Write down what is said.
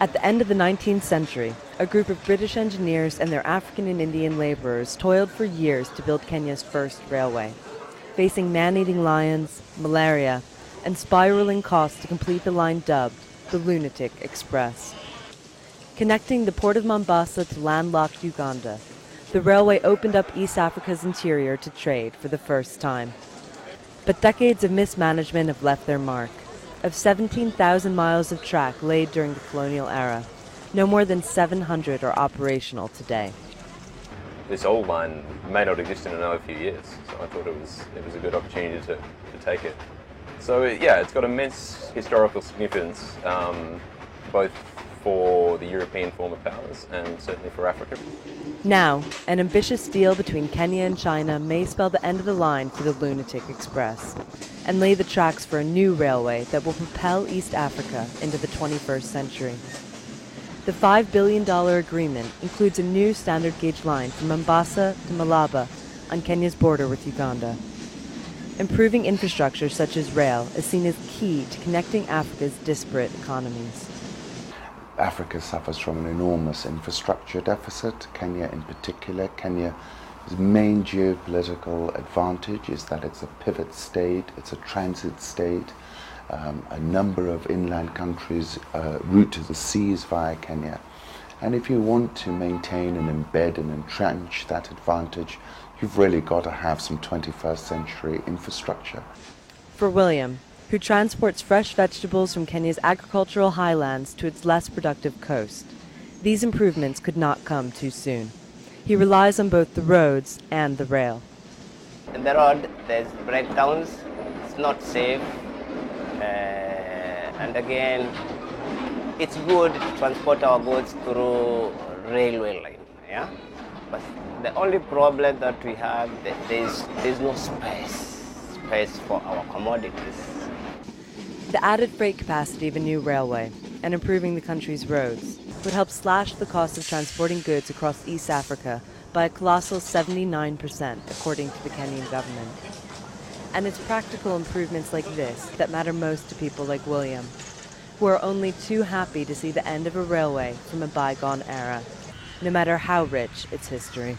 At the end of the 19th century, a group of British engineers and their African and Indian laborers toiled for years to build Kenya's first railway, facing man-eating lions, malaria, and spiraling costs to complete the line dubbed the Lunatic Express. Connecting the port of Mombasa to landlocked Uganda, the railway opened up East Africa's interior to trade for the first time. But decades of mismanagement have left their mark. Of 17,000 miles of track laid during the colonial era, no more than 700 are operational today. This old line may not exist in another few years, so I thought it was a good opportunity to take it. So yeah, it's got immense historical significance, both for the European former powers and certainly for Africa. Now, an ambitious deal between Kenya and China may spell the end of the line for the Lunatic Express and lay the tracks for a new railway that will propel East Africa into the 21st century. The $5 billion agreement includes a new standard gauge line from Mombasa to Malaba on Kenya's border with Uganda. Improving infrastructure such as rail is seen as key to connecting Africa's disparate economies. Africa suffers from an enormous infrastructure deficit, Kenya in particular. Kenya's main geopolitical advantage is that it's a pivot state, it's a transit state. A number of inland countries route to the seas via Kenya. And if you want to maintain and embed and entrench that advantage, you've really got to have some 21st century infrastructure. For William, who transports fresh vegetables from Kenya's agricultural highlands to its less productive coast, these improvements could not come too soon. He relies on both the roads and the rail. In the road, there's breakdowns, it's not safe, and again, it's good to transport our goods through railway line, yeah? But the only problem that we have, there's no space for our commodities. The added freight capacity of a new railway and improving the country's roads would help slash the cost of transporting goods across East Africa by a colossal 79%, according to the Kenyan government. And it's practical improvements like this that matter most to people like William, who are only too happy to see the end of a railway from a bygone era, no matter how rich its history.